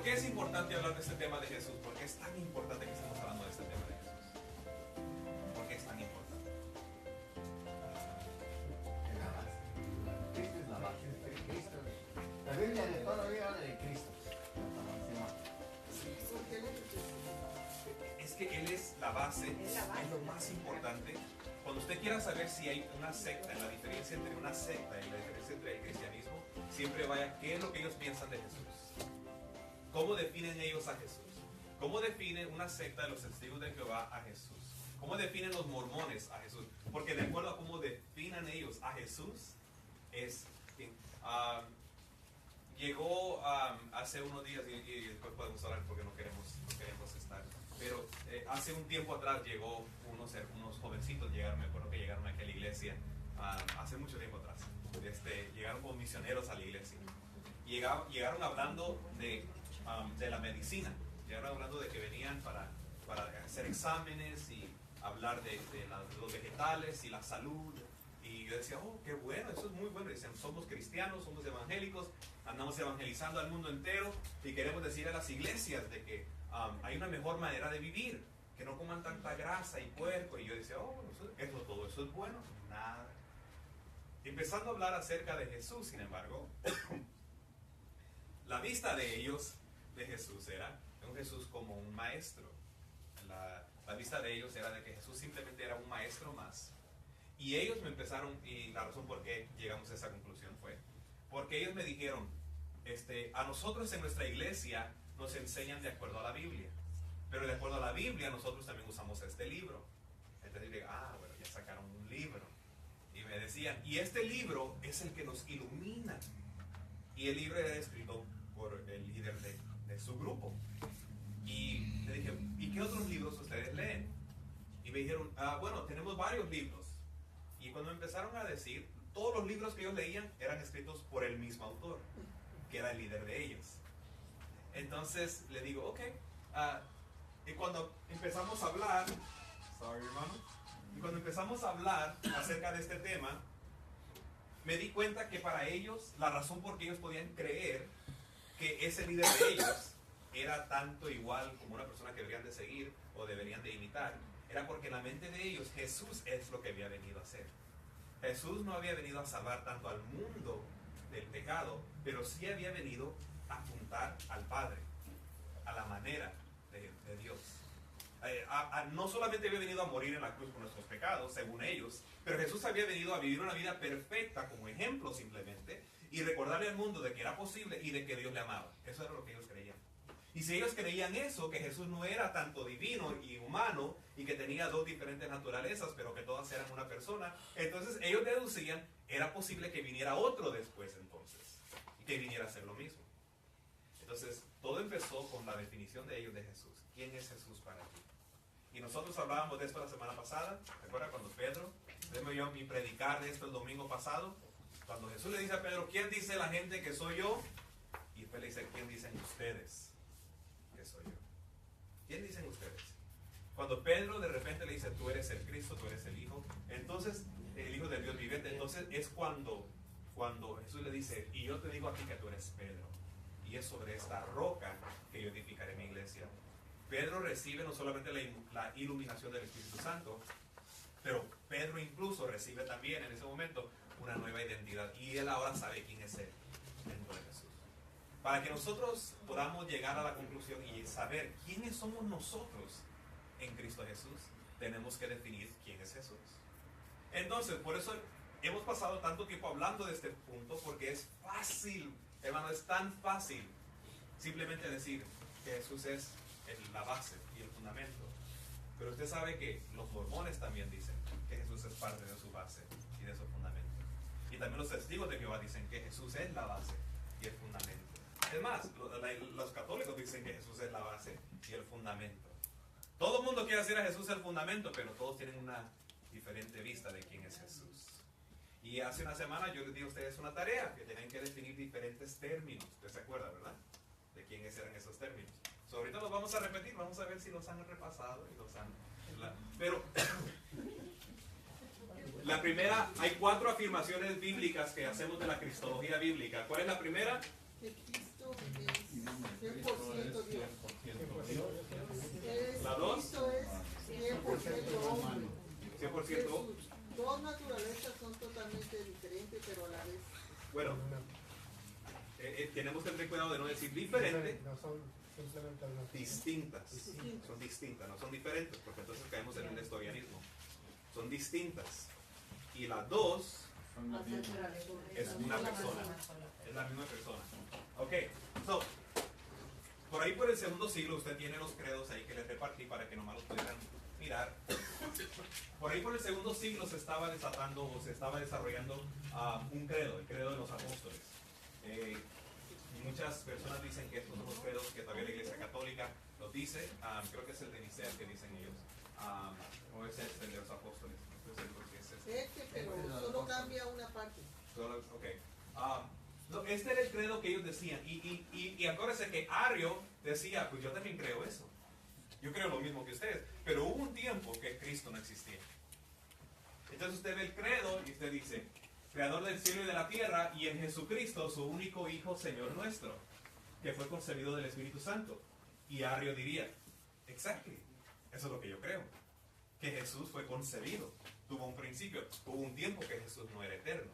qué es importante hablar de este tema de Jesús? ¿Por qué es tan importante que estemos hablando de este tema de Jesús? ¿Por qué es tan importante? La base. Cristo es la base. Cristo. La Biblia de toda la vida habla de Cristo. Es que Él es la base, es lo más importante. Cuando usted quiera saber si hay una secta, la diferencia entre una secta y la diferencia entre el cristianismo, siempre vaya, ¿qué es lo que ellos piensan de Jesús? ¿Cómo definen ellos a Jesús? ¿Cómo define una secta de los testigos de Jehová a Jesús? ¿Cómo definen los mormones a Jesús? Porque de acuerdo a cómo definan ellos a Jesús, es... llegó hace unos días, y después podemos hablar porque no queremos estar, pero hace un tiempo atrás llegó unos jovencitos, me acuerdo que llegaron aquí a la iglesia, hace mucho tiempo atrás, llegaron como misioneros a la iglesia, llegaron hablando de la medicina, llegaron hablando de que venían para hacer exámenes y hablar de los vegetales y la salud. Y yo decía, oh, qué bueno, eso es muy bueno. Dicen, somos cristianos, somos evangélicos, andamos evangelizando al mundo entero y queremos decir a las iglesias de que hay una mejor manera de vivir, que no coman tanta grasa y puerco. Y yo decía, oh, bueno, todo eso es bueno. Nada. Empezando a hablar acerca de Jesús, sin embargo, la vista de ellos, de Jesús, era un Jesús como un maestro. La vista de ellos era de que Jesús simplemente era un maestro más. Y ellos me empezaron, y la razón por qué llegamos a esa conclusión fue, porque ellos me dijeron, a nosotros en nuestra iglesia nos enseñan de acuerdo a la Biblia, pero de acuerdo a la Biblia nosotros también usamos este libro. Entonces yo digo, bueno, ya sacaron un libro. Y me decían, y este libro es el que nos ilumina. Y el libro era escrito por el líder de su grupo. Y le dije, ¿y qué otros libros ustedes leen? Y me dijeron, bueno, tenemos varios libros. Y cuando empezaron a decir, todos los libros que ellos leían eran escritos por el mismo autor, que era el líder de ellos. Entonces le digo, ok. Y cuando empezamos a hablar, y cuando empezamos a hablar acerca de este tema, me di cuenta que para ellos, la razón por qué ellos podían creer que ese líder de ellos era tanto igual como una persona que deberían de seguir o deberían de imitar, era porque en la mente de ellos Jesús es lo que había venido a hacer. Jesús no había venido a salvar tanto al mundo del pecado, pero sí había venido a apuntar al Padre, a la manera de Dios. No solamente había venido a morir en la cruz por nuestros pecados, según ellos, pero Jesús había venido a vivir una vida perfecta como ejemplo simplemente, y recordarle al mundo de que era posible y de que Dios le amaba. Eso era lo que ellos creían. Y si ellos creían eso, que Jesús no era tanto divino y humano, y que tenía dos diferentes naturalezas, pero que todas eran una persona, entonces ellos deducían, era posible que viniera otro después entonces, y que viniera a hacer lo mismo. Entonces, todo empezó con la definición de ellos de Jesús. ¿Quién es Jesús para ti? Y nosotros hablábamos de esto la semana pasada. ¿Recuerda cuando Pedro, usted me vio a mí predicar de esto el domingo pasado? Cuando Jesús le dice a Pedro, ¿quién dice la gente que soy yo? Y después le dice, ¿quién dicen ustedes que soy yo? ¿Quién dicen ustedes? Cuando Pedro de repente le dice, tú eres el Cristo, tú eres el Hijo, entonces, el Hijo del Dios viviente, entonces es cuando Jesús le dice, y yo te digo a ti que tú eres Pedro, y es sobre esta roca que yo edificaré mi iglesia. Pedro recibe no solamente la iluminación del Espíritu Santo, pero Pedro incluso recibe también en ese momento una nueva identidad, y él ahora sabe quién es él dentro de Jesús. Para que nosotros podamos llegar a la conclusión y saber quiénes somos nosotros en Cristo Jesús, tenemos que definir quién es Jesús. Entonces, por eso hemos pasado tanto tiempo hablando de este punto, porque es fácil, hermano, es tan fácil simplemente decir que Jesús es la base y el fundamento. Pero usted sabe que los mormones también dicen que Jesús es parte de su base y de su fundamento. Y también los testigos de Jehová dicen que Jesús es la base y el fundamento. Es más, los católicos dicen que Jesús es la base y el fundamento. Todo el mundo quiere hacer a Jesús el fundamento, pero todos tienen una diferente vista de quién es Jesús. Y hace una semana yo les di a ustedes una tarea, que tienen que definir diferentes términos. ¿Usted se acuerda, verdad? De quiénes eran esos términos. Ahorita los vamos a repetir, vamos a ver si los han repasado y los han... Pero la primera, hay 4 afirmaciones bíblicas que hacemos de la cristología bíblica. ¿Cuál es la primera? Que Cristo es 100% 100% humano. 100%. Sus dos naturalezas son totalmente diferentes, pero a la vez. Bueno, tenemos que tener cuidado de no decir diferente, No son simplemente alternativas. distintas. Son distintas, no son diferentes, porque entonces caemos en un nestorianismo. Son distintas. Y las dos es una persona. Es la misma persona. Ok, so, por ahí por el segundo siglo usted tiene los credos ahí que les repartí para que nomás los pudieran mirar. Por ahí por el segundo siglo se estaba desatando o se estaba desarrollando un credo, el credo de los apóstoles. Muchas personas dicen que estos son los credos que todavía la Iglesia Católica los dice. Creo que es el de Nicea que dicen ellos. O es el de los apóstoles. No estoy seguro si es este. Pero solo cambia una parte. Okay. No, este era el credo que ellos decían. Y acuérdense que Ario decía, pues yo también creo eso. Yo creo lo mismo que ustedes. Pero hubo un tiempo que Cristo no existía. Entonces usted ve el credo y usted dice, Creador del cielo y de la tierra, y en Jesucristo, su único Hijo, Señor nuestro, que fue concebido del Espíritu Santo. Y Ario diría, exactly, eso es lo que yo creo. Que Jesús fue concebido, tuvo un principio, hubo un tiempo que Jesús no era eterno.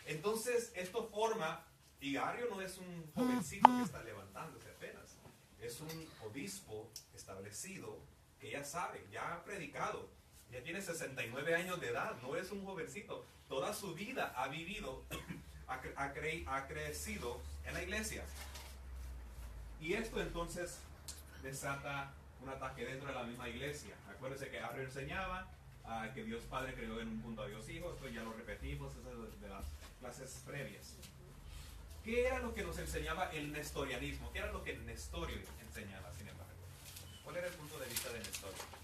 Entonces, esto forma, y Ario no es un jovencito que está levantándose apenas, es un obispo establecido que ya sabe, ya ha predicado, ya tiene 69 años de edad, no es un jovencito, toda su vida ha vivido, ha crecido en la iglesia. Y esto entonces desata un ataque dentro de la misma iglesia. Acuérdense que Ario enseñaba que Dios Padre creó en un punto a Dios Hijo, esto ya lo repetimos, eso es de las clases previas. ¿Qué era lo que nos enseñaba el nestorianismo? ¿Qué era lo que Nestorio enseñaba, sin embargo? ¿Cuál era el punto de vista de Nestorio?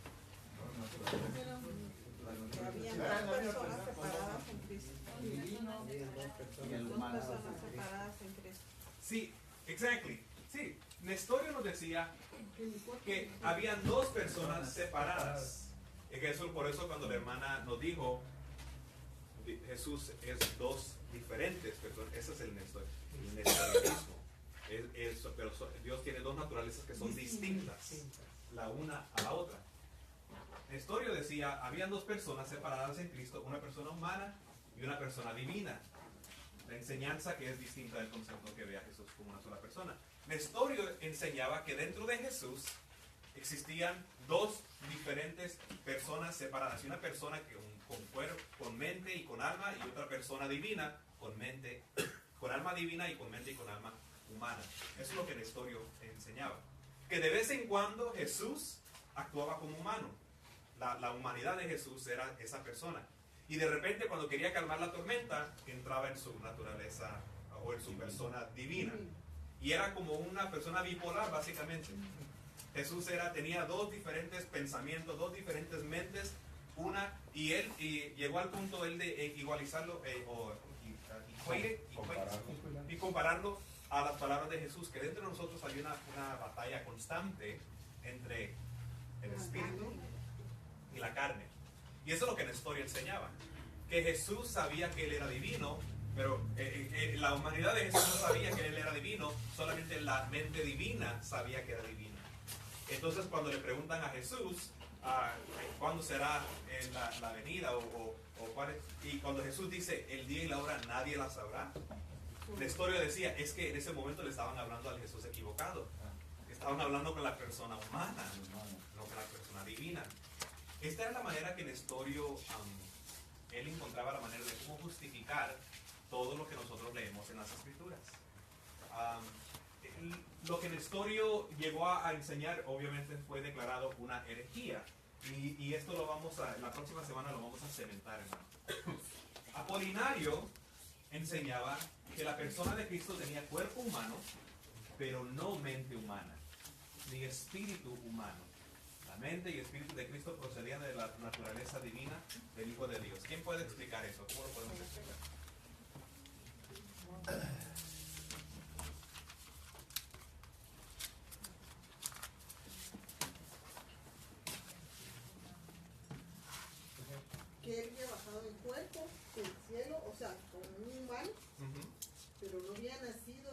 Que habían dos personas separadas en Cristo. Y el Dos humano. personas separadas en Cristo. Sí, exactly. Sí, Nestorio nos decía que habían dos personas separadas. Y que eso, por eso cuando la hermana nos dijo, Jesús es dos diferentes personas, ese es el nestorianismo. Pero Dios tiene dos naturalezas que son distintas, la una a la otra. Nestorio decía, habían dos personas separadas en Cristo, una persona humana y una persona divina. La enseñanza que es distinta del concepto que ve a Jesús como una sola persona. Nestorio enseñaba que dentro de Jesús existían dos diferentes personas separadas. Una persona que con cuerpo, con mente y con alma, y otra persona divina con mente, con alma divina y con mente y con alma humana. Eso es lo que Nestorio enseñaba. Que de vez en cuando Jesús actuaba como humano. La humanidad de Jesús era esa persona. Y de repente cuando quería calmar la tormenta, entraba en su naturaleza o en su persona divina. Y era como una persona bipolar, básicamente. Jesús tenía dos diferentes pensamientos, dos diferentes mentes, y él llegó al punto él de igualizarlo y compararlo a las palabras de Jesús, que dentro de nosotros hay una batalla constante entre el espíritu y la carne. Y eso es lo que Nestorio enseñaba, que Jesús sabía que él era divino, pero la humanidad de Jesús no sabía que él era divino, solamente la mente divina sabía que era divina. Entonces cuando le preguntan a Jesús cuándo será la venida o cuál es, y cuando Jesús dice el día y la hora nadie la sabrá, Nestorio decía, es que en ese momento le estaban hablando al Jesús equivocado, estaban hablando con la persona humana, no con la persona divina. Esta era la manera que Nestorio él encontraba la manera de cómo justificar todo lo que nosotros leemos en las Escrituras. Lo que Nestorio llegó a enseñar obviamente fue declarado una herejía, y esto la próxima semana lo vamos a cementar, hermano. Apolinario enseñaba que la persona de Cristo tenía cuerpo humano, pero no mente humana, ni espíritu humano. La mente y espíritu de Cristo procedían de la naturaleza divina del Hijo de Dios. ¿Quién puede explicar eso? ¿Cómo lo podemos explicar? Que él había bajado en cuerpo del cielo, o sea, como un humano, pero no había nacido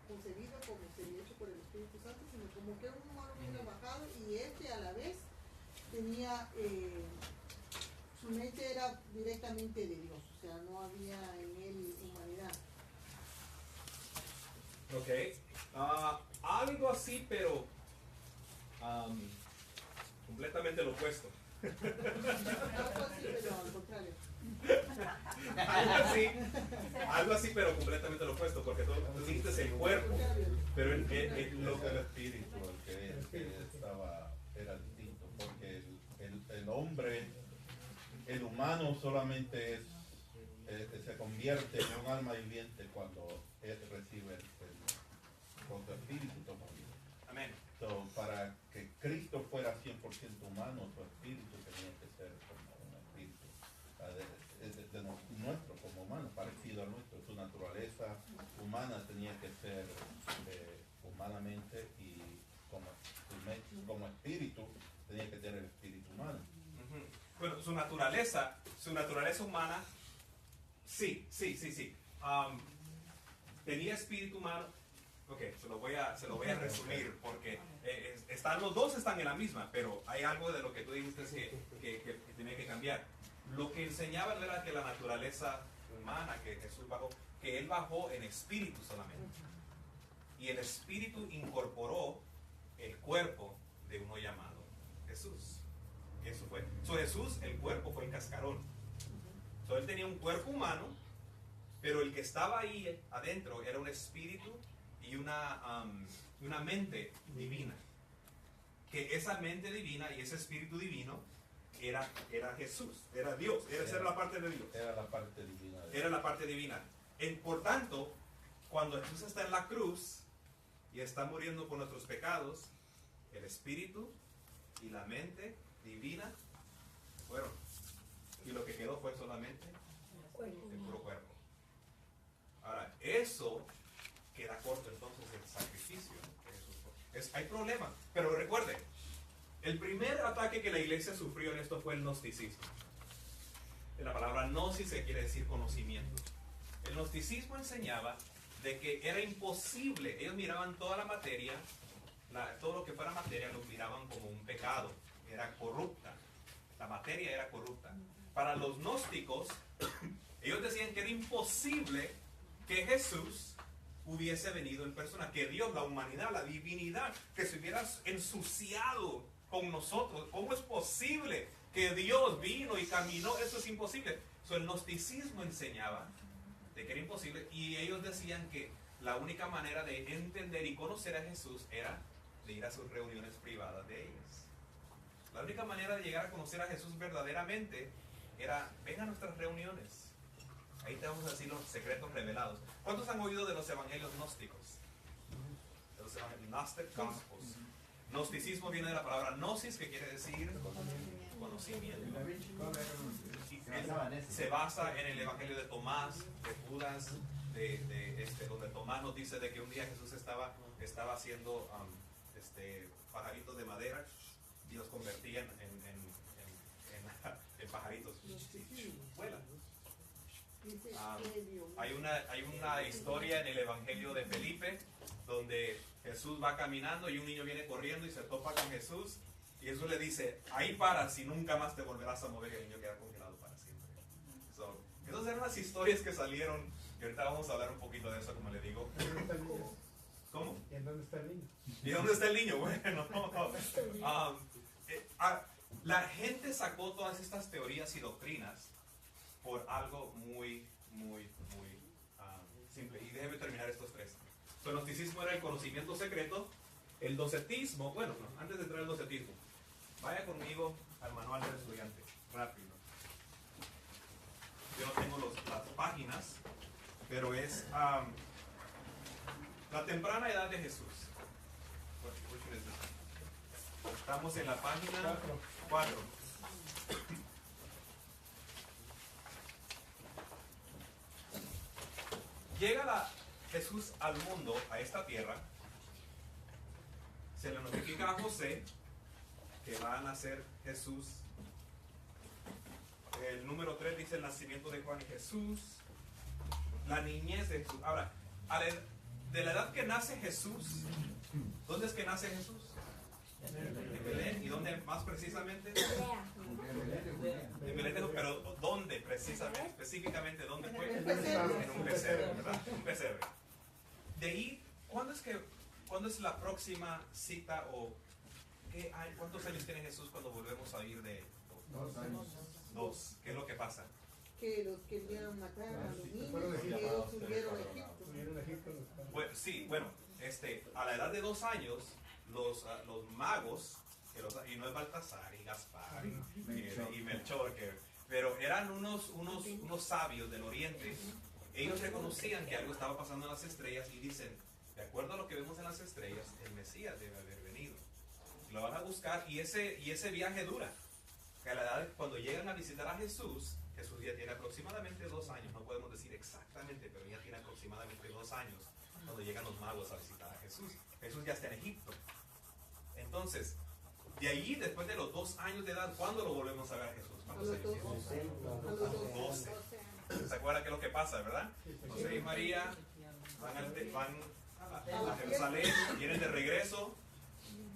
concebido como se había hecho por el Espíritu Santo, sino como que un humano viene había bajado, y este a la vez tenía, su mente era directamente de Dios, o sea, no había en él humanidad. Ok. Algo así, pero completamente lo opuesto. Algo así, pero al contrario. Algo así, pero completamente lo opuesto, porque tú dijiste el cuerpo, pero El espíritu, el que estaba, era distinto, porque el hombre, el humano solamente se convierte en un alma viviente cuando recibe cuando el espíritu toma vida. Amén. So, para que Cristo fuera 100% humano, su espíritu tenía que ser como un espíritu nuestro, como humano, parecido a nuestro. Su naturaleza humana tenía que ser humanamente, y como espíritu tenía que tener el espíritu humano. Bueno, su naturaleza humana, sí. Tenía espíritu humano. Ok, se lo voy a resumir, porque los dos están en la misma, pero hay algo de lo que tú dijiste que tenía que cambiar. Lo que enseñaba era que la naturaleza humana que Jesús bajó, que Él bajó en espíritu solamente. Y el espíritu incorporó el cuerpo de uno llamado Jesús. Eso fue. Jesús, el cuerpo fue el cascarón. Él tenía un cuerpo humano, pero el que estaba ahí adentro era un espíritu y una mente divina. Que esa mente divina y ese espíritu divino era Jesús, era Dios, era la parte de Dios. Era la parte divina. Era la parte divina. Por tanto, cuando Jesús está en la cruz y está muriendo por nuestros pecados, el espíritu y la mente divina fueron. Y lo que quedó fue solamente el puro cuerpo. Ahora, eso queda corto entonces del sacrificio de Jesús. Hay problemas, pero recuerde, el primer ataque que la iglesia sufrió en esto fue el gnosticismo. La palabra gnosis se quiere decir conocimiento. El gnosticismo enseñaba de que era imposible. Ellos miraban toda la materia, todo lo que fuera materia lo miraban como un pecado. Era corrupta. La materia era corrupta. Para los gnósticos, ellos decían que era imposible que Jesús hubiese venido en persona, que Dios, la humanidad, la divinidad, que se hubiera ensuciado con nosotros. ¿Cómo es posible que Dios vino y caminó? Eso es imposible. El gnosticismo enseñaba de que era imposible, y ellos decían que la única manera de entender y conocer a Jesús era de ir a sus reuniones privadas de ellos. La única manera de llegar a conocer a Jesús verdaderamente era: ven a nuestras reuniones. Ahí te vamos a decir los secretos revelados. ¿Cuántos han oído de los evangelios gnósticos? De los Gnostic Gospels. Gnosticismo viene de la palabra gnosis, que quiere decir conocimiento. Se basa en el evangelio de Tomás, de Judas, donde Tomás nos dice de que un día Jesús estaba haciendo pajaritos de madera y los convertían en pajaritos. Vuelan. Hay una historia en el evangelio de Felipe donde Jesús va caminando y un niño viene corriendo y se topa con Jesús, y Jesús le dice: ahí paras y nunca más te volverás a mover, y el niño queda congelado para siempre. Esas eran las historias que salieron, y ahorita vamos a hablar un poquito de eso, como le digo. ¿Cómo? ¿Y en dónde está el niño? ¿Y dónde está el niño? Bueno, la gente sacó todas estas teorías y doctrinas por algo muy simple. Y déjeme terminar estos tres. El gnosticismo era el conocimiento secreto. El docetismo, antes de entrar al docetismo, vaya conmigo al manual del estudiante, rápido. Yo no tengo las páginas, pero es la temprana edad de Jesús. Estamos en la página 4. Llega Jesús al mundo, a esta tierra. Se le notifica a José que va a nacer Jesús. El número 3 dice el nacimiento de Juan y Jesús. La niñez de Jesús. Ahora, de la edad que nace Jesús, ¿dónde es que nace Jesús? En Belén. ¿Y dónde más precisamente? En Belén, pero ¿dónde precisamente? Específicamente, ¿dónde fue? En un pesebre, ¿verdad? Un pesebre. De ahí, ¿cuándo es la próxima cita o cuántos años tiene Jesús cuando volvemos a ir de 2 años. 2? ¿Qué es lo que pasa? Que los querían matar a los niños, que ellos subieron a Egipto. Subieron a Egipto los padres. Bueno, sí, bueno, a la edad de 2 años, los magos, y no es Baltasar y Gaspar y Melchor, pero eran unos sabios del oriente. Ellos reconocían que algo estaba pasando en las estrellas y dicen, de acuerdo a lo que vemos en las estrellas, el Mesías debe haber venido. Lo van a buscar y ese viaje dura. Que a la edad, cuando llegan a visitar a Jesús ya tiene aproximadamente 2 años, no podemos decir exactamente, pero ya tiene aproximadamente 2 años cuando llegan los magos a visitar a Jesús. Jesús ya está en Egipto. Entonces, de ahí, después de los 2 años de edad, ¿cuándo lo volvemos a ver a Jesús? ¿Cuántos años tiene? A los 12. 12. ¿Se acuerda qué es lo que pasa, verdad? José y María van a Jerusalén, vienen de regreso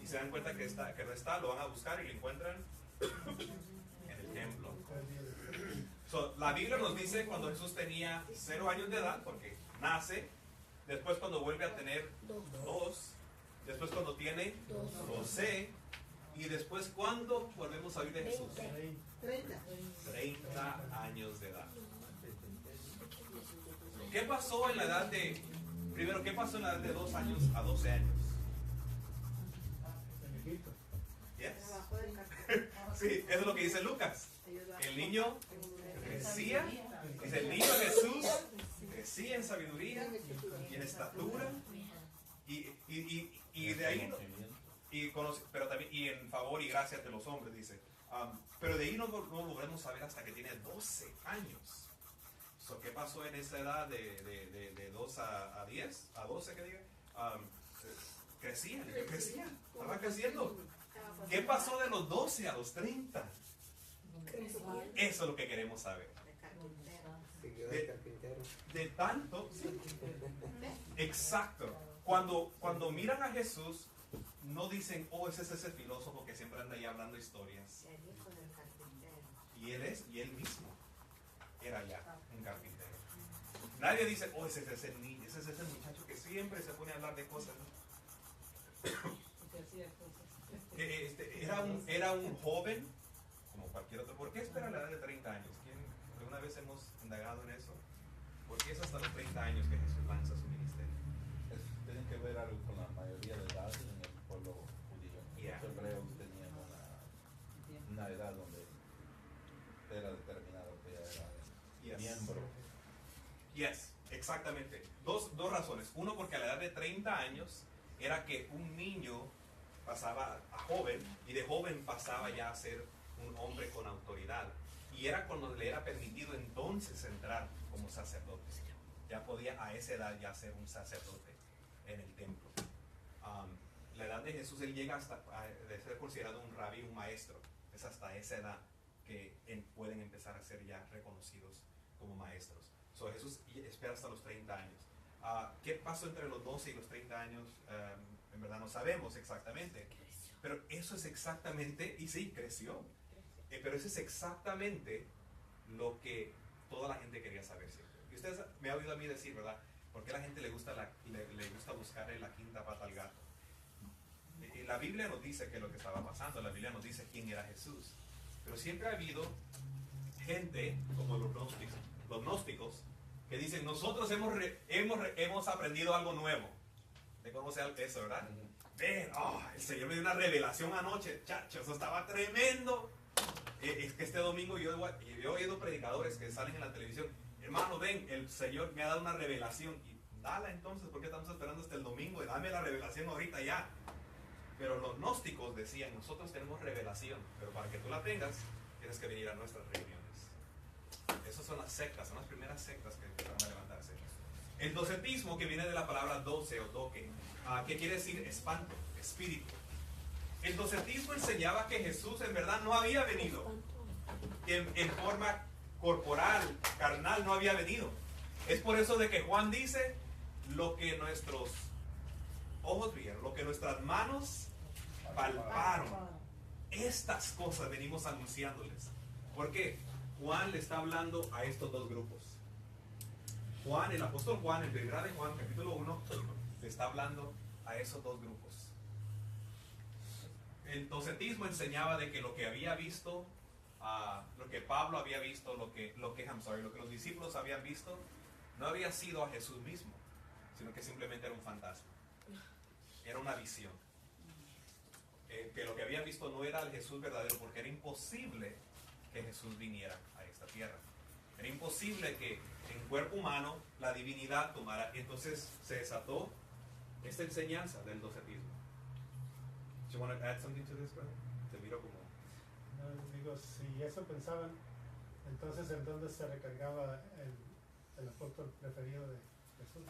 y se dan cuenta que no está, lo van a buscar y lo encuentran en el templo. La Biblia nos dice cuando Jesús tenía 0 años de edad, porque nace, después cuando vuelve a tener 2, después cuando tiene 12, y después cuando volvemos a vivir de Jesús. 30 años de edad. ¿Qué pasó en la edad de, primero, qué pasó en la edad de 2 años a 12 años? En Egipto. Yes. Sí, eso es lo que dice Lucas. El niño crecía, dice el niño Jesús crecía en sabiduría y en estatura y de ahí pero también y en favor y gracia de los hombres, dice. Pero de ahí no lo volvemos a ver hasta que tiene 12 años. ¿Qué pasó en esa edad de 2 a 10, a 12 que diga? Crecía, estaba creciendo. ¿Qué pasó de los 12 a los 30? Eso es lo que queremos saber. De tanto, sí. Exacto. Cuando miran a Jesús, no dicen, oh, ese es ese filósofo que siempre anda ahí hablando historias. Y él mismo era ya un carpintero. Nadie dice, oh, ese es ese niño, ese es ese muchacho que siempre se pone a hablar de cosas, ¿no? Era un joven como cualquier otro. ¿Por qué espera la edad de 30 años? ¿Alguna vez hemos indagado en eso? ¿Por qué es hasta los 30 años que Jesús lanza su ministerio? Tiene que ver algo con la mayoría de edad en el pueblo judío. Yeah. Los hebreos tenían una edad donde era determinado que ya era miembro. Yes, exactamente. Dos razones. Uno, porque a la edad de 30 años era que un niño pasaba a joven y de joven pasaba ya a ser un hombre con autoridad. Y era cuando le era permitido entonces entrar como sacerdote. Ya podía a esa edad ya ser un sacerdote en el templo. La edad de Jesús, él llega hasta de ser considerado un rabí, un maestro. Es hasta esa edad que pueden empezar a ser ya reconocidos como maestros. Jesús espera hasta los 30 años. ¿Qué pasó entre los 12 y los 30 años? En verdad no sabemos exactamente. Pero eso es exactamente, y sí, creció. Pero eso es exactamente lo que toda la gente quería saber siempre. Y ustedes me han oído a mí decir, ¿verdad? ¿Por qué a la gente le gusta buscarle la quinta pata al gato? Y la Biblia nos dice qué es lo que estaba pasando. La Biblia nos dice quién era Jesús. Pero siempre ha habido gente como los gnósticos que dicen, nosotros hemos aprendido algo nuevo. ¿De cómo se eso, verdad? Ven, el Señor me dio una revelación anoche, chacho, eso estaba tremendo. Es que este domingo yo he oído predicadores que salen en la televisión, hermano, ven, el Señor me ha dado una revelación. Y dala entonces, ¿por qué estamos esperando hasta el domingo? Y dame la revelación ahorita ya. Pero los gnósticos decían, nosotros tenemos revelación, pero para que tú la tengas, tienes que venir a nuestras reuniones. Esas son las sectas, son las primeras sectas que empezaron a levantarse. El docetismo, que viene de la palabra doce o doque, que quiere decir espanto, espíritu. El docetismo enseñaba que Jesús en verdad no había venido en forma corporal, carnal, no había venido. Es por eso de que Juan dice, lo que nuestros ojos vieron, lo que nuestras manos palparon. Estas cosas venimos anunciándoles. Porque Juan le está hablando a estos dos grupos. Juan, el apóstol Juan, en primera de Juan, capítulo 1, le está hablando a esos dos grupos. El docetismo enseñaba de que lo que había visto, lo que Pablo había visto, lo que los discípulos habían visto, no había sido a Jesús mismo, sino que simplemente era un fantasma. Era una visión. Que lo que habían visto no era el Jesús verdadero, porque era imposible que Jesús viniera a esta tierra. Era imposible que en cuerpo humano la divinidad tomara. Entonces se desató esta enseñanza del docetismo. Do you want to add something to this, brother? Te miro como... No, digo, si eso pensaban, entonces ¿en dónde se recargaba el apóstol preferido de Jesús?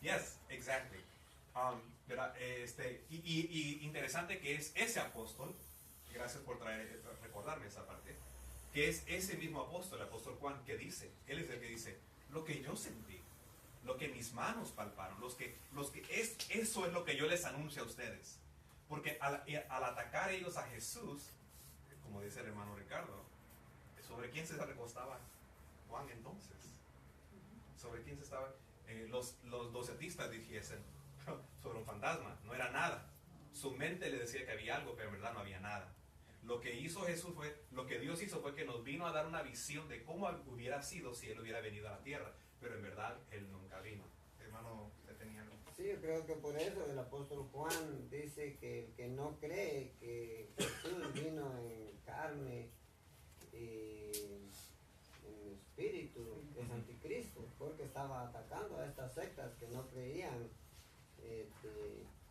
Yes, exactly. ¿Verdad? Y interesante que es ese apóstol, gracias por recordarme esa parte, que es ese mismo apóstol, el apóstol Juan, que dice, él es el que dice, lo que yo sentí, lo que mis manos palparon, eso es lo que yo les anuncio a ustedes. Porque al atacar ellos a Jesús, como dice el hermano Ricardo, ¿sobre quién se recostaba Juan entonces? ¿Sobre quién se estaba? Los docetistas dijesen sobre un fantasma, no era nada. Su mente le decía que había algo, pero en verdad no había nada. Lo que Dios hizo fue que nos vino a dar una visión de cómo hubiera sido si Él hubiera venido a la tierra, pero en verdad Él nunca vino. Hermano, ¿usted tenía algo? Sí, yo creo que por eso el apóstol Juan dice que el que no cree que Jesús vino en carne y en espíritu es anticristo, porque estaba atacando a estas sectas que no creían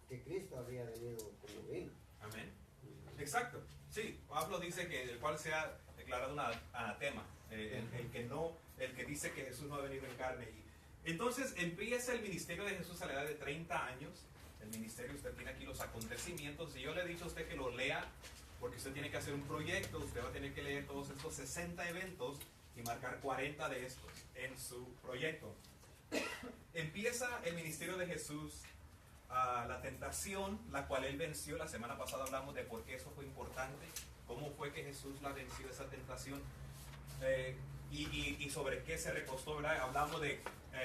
que Cristo había venido como vino. Amén. Exacto. Sí, Pablo dice que el cual sea declarado un anatema, el que dice que Jesús no ha venido en carne. Entonces empieza el ministerio de Jesús a la edad de 30 años. El ministerio, usted tiene aquí los acontecimientos, y yo le he dicho a usted que lo lea, porque usted tiene que hacer un proyecto, usted va a tener que leer todos estos 60 eventos y marcar 40 de estos en su proyecto. Empieza el ministerio de Jesús, la tentación, la cual Él venció. La semana pasada hablamos de por qué eso fue importante, cómo fue que Jesús la venció, esa tentación. Y sobre qué se recostó, ¿verdad? Hablamos de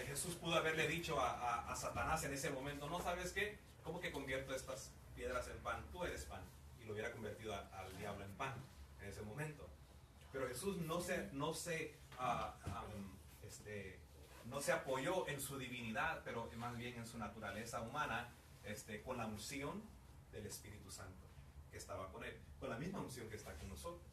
Jesús pudo haberle dicho a Satanás en ese momento, ¿no sabes qué? ¿Cómo que convierto estas piedras en pan? Tú eres pan. Y lo hubiera convertido al diablo en pan en ese momento. Pero Jesús no se apoyó en su divinidad, pero más bien en su naturaleza humana, con la unción del Espíritu Santo que estaba con Él, con la misma unción que está con nosotros.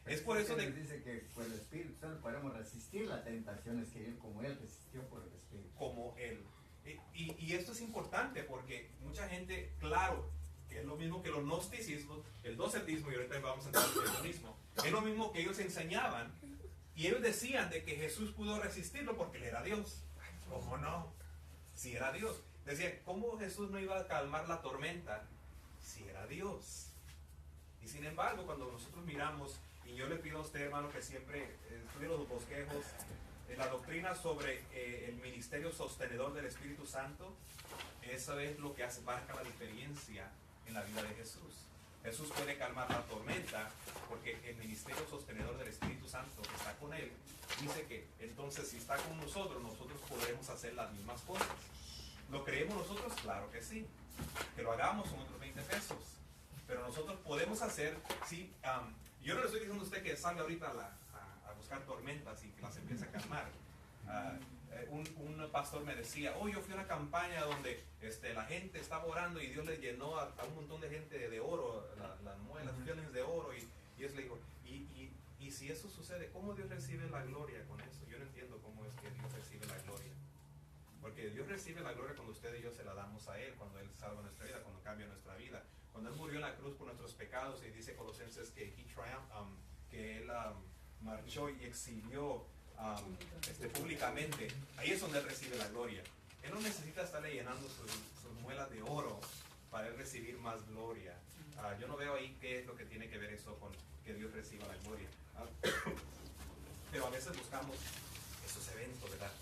Es por eso que dice que por el Espíritu Santo podemos resistir las tentaciones que Él, como Él resistió por el Espíritu. Como Él. Y esto es importante porque mucha gente, claro, que es lo mismo que los gnosticismos, el docetismo, y ahorita vamos a entrar en el mismo, es lo mismo que ellos enseñaban, y ellos decían de que Jesús pudo resistirlo porque Él era Dios. ¿Cómo no? Si era Dios. Decían, ¿cómo Jesús no iba a calmar la tormenta si era Dios? Y sin embargo, cuando nosotros miramos, y yo le pido a usted, hermano, que siempre estudie los bosquejos, la doctrina sobre el ministerio sostenedor del Espíritu Santo, eso es lo que marca la diferencia en la vida de Jesús. Jesús puede calmar la tormenta porque el ministerio sostenedor del Espíritu Santo que está con Él dice que entonces si está con nosotros podremos hacer las mismas cosas. ¿Lo creemos nosotros? Claro que sí. Que lo hagamos son otros 20 pesos. Pero nosotros podemos hacer, sí. Yo no le estoy diciendo a usted que salga ahorita a buscar tormentas y que las empiece a calmar. Un pastor me decía, yo fui a una campaña donde la gente estaba orando y Dios le llenó a un montón de gente de oro, las muelas, fieles de oro, y Dios le dijo, y si eso sucede, ¿cómo Dios recibe la gloria con eso? Yo no entiendo cómo es que Dios recibe la gloria. Porque Dios recibe la gloria cuando usted y yo se la damos a Él, cuando Él salva nuestra vida, cuando cambia nuestra vida. Cuando Él murió en la cruz por nuestros pecados, y dice Colosenses que Él marchó y exhibió públicamente, ahí es donde Él recibe la gloria. Él no necesita estarle llenando sus muelas de oro para Él recibir más gloria. Yo no veo ahí qué es lo que tiene que ver eso con que Dios reciba la gloria. Pero a veces buscamos esos eventos, ¿verdad?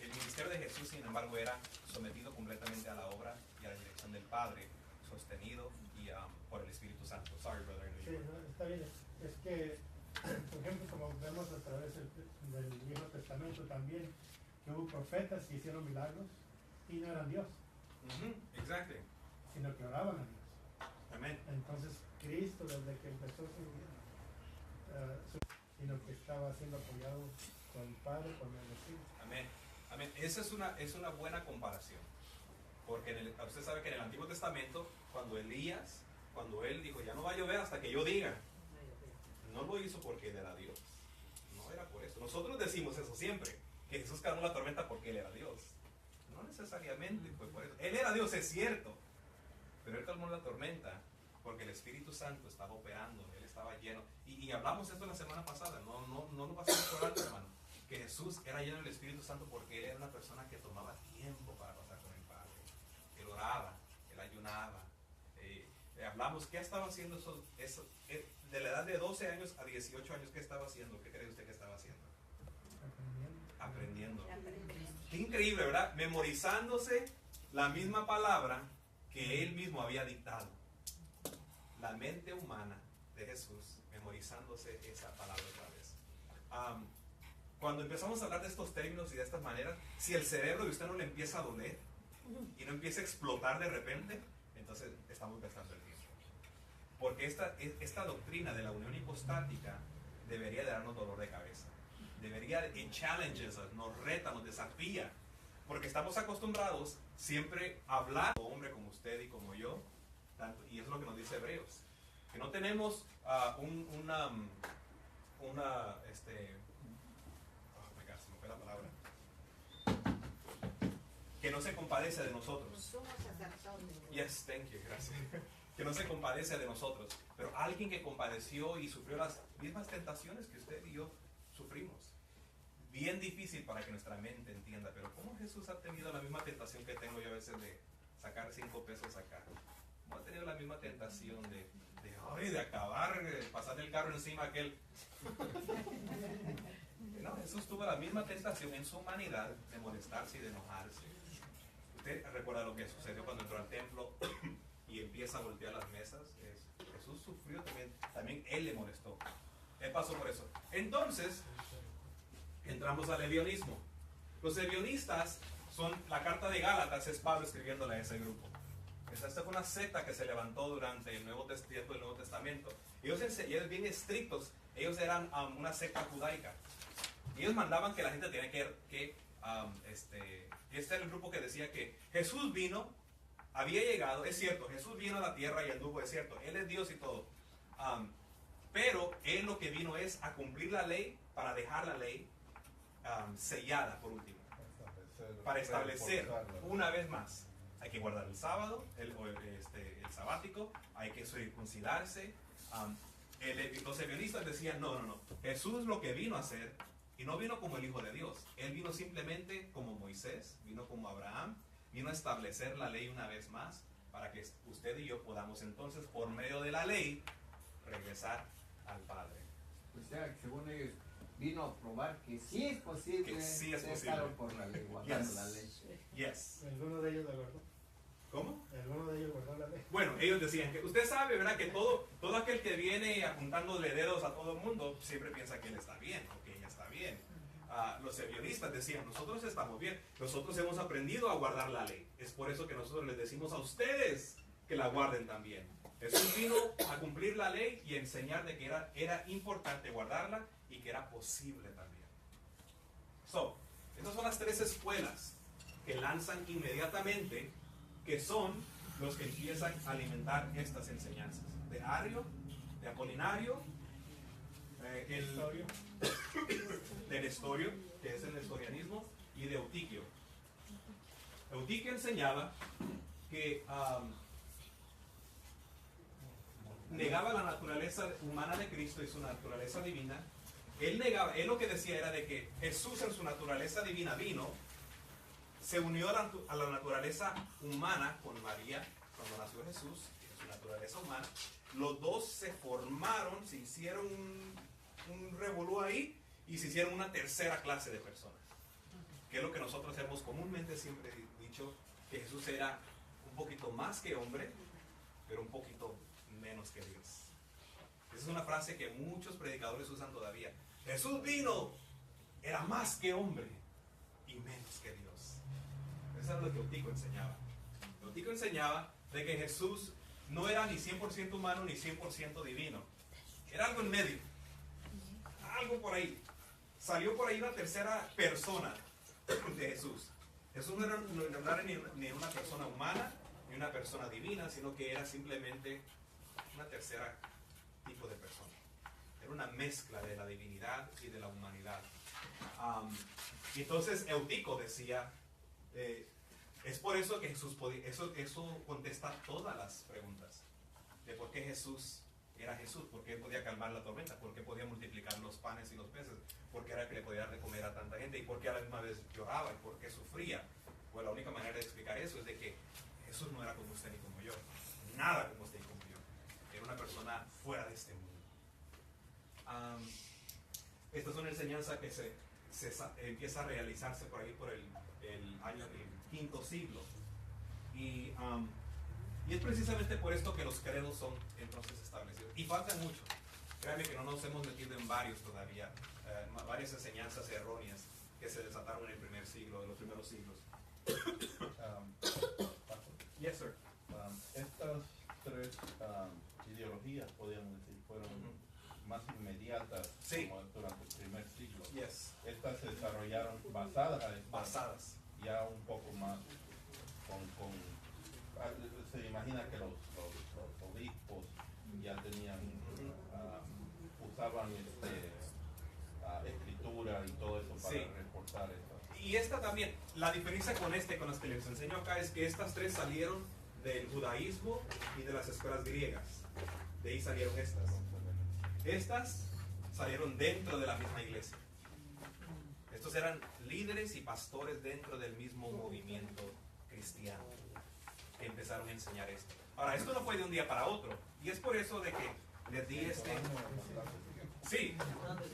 El ministerio de Jesús, sin embargo, era sometido completamente a la obra y a la dirección del Padre. sostenido y por el Espíritu Santo. Sorry, brother. I know Sí, you- no, está bien. Es que, por ejemplo, como vemos a través del Viejo Testamento también, que hubo profetas que hicieron milagros y no eran Dios, Mhm, exactly. sino que oraban a Dios. Amen. Entonces, Cristo, desde que empezó sino que estaba siendo apoyado por el Padre, por el Espíritu. Amén. Amén. Esa es una buena comparación. Porque usted sabe que en el Antiguo Testamento, cuando Elías, cuando él dijo, ya no va a llover hasta que yo diga, no lo hizo porque él era Dios. No era por eso. Nosotros decimos eso siempre, que Jesús calmó la tormenta porque él era Dios. No necesariamente fue por eso. Él era Dios, es cierto. Pero él calmó la tormenta porque el Espíritu Santo estaba operando, él estaba lleno. Y hablamos esto la semana pasada, no lo pasamos por alto, hermano. Que Jesús era lleno del Espíritu Santo porque él era una persona que tomaba tiempo para pasar con el Padre. Él oraba, él ayunaba. Hablamos, ¿qué estaba haciendo de la edad de 12 años a 18 años? ¿Qué estaba haciendo? ¿Qué cree usted que estaba haciendo? Aprendiendo. Qué increíble, ¿verdad? Memorizándose la misma palabra que él mismo había dictado. La mente humana de Jesús memorizándose esa palabra otra vez. Cuando empezamos a hablar de estos términos y de estas maneras, si el cerebro de usted no le empieza a doler y no empieza a explotar de repente, entonces estamos gastando el tiempo. Porque esta doctrina de la unión hipostática debería de darnos dolor de cabeza. Debería, en challenges, nos reta, nos desafía. Porque estamos acostumbrados siempre a hablar como hombre, como usted y como yo. Y eso es lo que nos dice Hebreos. Que no tenemos oh my God, se me fue la palabra. Que no se compadece de nosotros. Yes, thank you, gracias. Que no se compadece de nosotros. Pero alguien que compadeció y sufrió las mismas tentaciones que usted y yo sufrimos. Bien difícil para que nuestra mente entienda. Pero ¿cómo Jesús ha tenido la misma tentación que tengo yo a veces de sacar 5 pesos acá? ¿Cómo ha tenido la misma tentación de acabar, de pasar el carro encima a aquel? No, Jesús tuvo la misma tentación en su humanidad de molestarse y de enojarse. Usted recuerda lo que sucedió cuando entró al templo y empieza a voltear las mesas. Jesús sufrió también él le molestó. Él pasó por eso. Entonces, entramos al ebionismo. Los ebionistas son, la carta de Gálatas es Pablo escribiéndole a ese grupo. Esta fue una secta que se levantó durante el Nuevo Testamento. Ellos bien estrictos, ellos eran una secta judaica. Ellos mandaban que la gente tenía este era el grupo que decía que Jesús vino, había llegado, es cierto, Jesús vino a la tierra y anduvo, es cierto, Él es Dios y todo. Pero Él lo que vino es a cumplir la ley, para dejar la ley sellada por último. Para establecer una vez más. Hay que guardar el sábado, el sabático, hay que circuncidarse. Los ebionistas decían, no, Jesús lo que vino a hacer, y no vino como el Hijo de Dios, Él vino simplemente como Moisés, vino como Abraham, vino a establecer la ley una vez más, para que usted y yo podamos entonces, por medio de la ley, regresar al Padre. O sea, según ellos, vino a probar que sí es posible, Que sí es ser posible. salvo por la ley, guardando Yes. la ley. Yes. ¿Alguno de ellos la guardó? ¿Cómo? ¿Alguno de ellos guardó la ley? Bueno, ellos decían que usted sabe, ¿verdad? Que todo aquel que viene apuntándole dedos a todo el mundo siempre piensa que él está bien o que ella está bien. Los ebionistas decían, nosotros estamos bien, nosotros hemos aprendido a guardar la ley. Es por eso que nosotros les decimos a ustedes que la guarden también. Jesús vino a cumplir la ley y a enseñar de que era importante guardarla y que era posible también. Esas son las 3 escuelas que lanzan inmediatamente, que son los que empiezan a alimentar estas enseñanzas. De Ario, de Apolinario, de Nestorio, que es el nestorianismo, y de Eutiquio. Eutiquio enseñaba que negaba la naturaleza humana de Cristo y su naturaleza divina. Él lo que decía era de que Jesús en su naturaleza divina vino, se unió a la naturaleza humana con María cuando nació Jesús, en su naturaleza humana. Los dos se formaron, se hicieron un revolú ahí y se hicieron una tercera clase de personas. Que es lo que nosotros hemos comúnmente siempre dicho, que Jesús era un poquito más que hombre pero un poquito menos que Dios. Esa es una frase que muchos predicadores usan todavía. Jesús vino, era más que hombre y menos que Dios. Eso es lo que Eutico enseñaba. Eutico enseñaba de que Jesús no era ni 100% humano ni 100% divino. Era algo en medio. Algo por ahí. Salió por ahí una tercera persona de Jesús. Jesús no era ni una persona humana ni una persona divina, sino que era simplemente una tercera tipo de persona. Era una mezcla de la divinidad y de la humanidad. Y entonces Eutico decía, es por eso que Jesús podía, eso contesta todas las preguntas de por qué Jesús era Jesús, por qué podía calmar la tormenta, por qué podía multiplicar los panes y los peces, por qué era que le podía dar de comer a tanta gente, y por qué a la misma vez lloraba y por qué sufría. Pues la única manera de explicar eso es de que Jesús no era como usted ni como yo, nada como usted y como yo. Era una persona fuera de este mundo. Esta es una enseñanza que se empieza a realizarse por ahí por el quinto siglo. Y es precisamente por esto que los credos son entonces establecidos. Y faltan mucho. Créanme que no nos hemos metido en varios todavía, varias enseñanzas erróneas que se desataron en el primer siglo, en los primeros siglos. Yes, sir. Estas tres ideologías, podríamos decir, fueron más inmediatas, Sí, como durante el primer siglo. yes, Estas se desarrollaron basadas basadas. ya un poco más se imagina que los obispos ya tenían usaban escritura y todo eso para Sí. reportar eso. Y esta también, la diferencia con las que les enseño acá es que estas tres salieron del judaísmo y de las escuelas griegas. De ahí salieron estas. Estas salieron dentro de la misma iglesia. Estos eran líderes y pastores dentro del mismo movimiento cristiano que empezaron a enseñar esto. Ahora, esto no fue de un día para otro. Y es por eso de que les di Sí,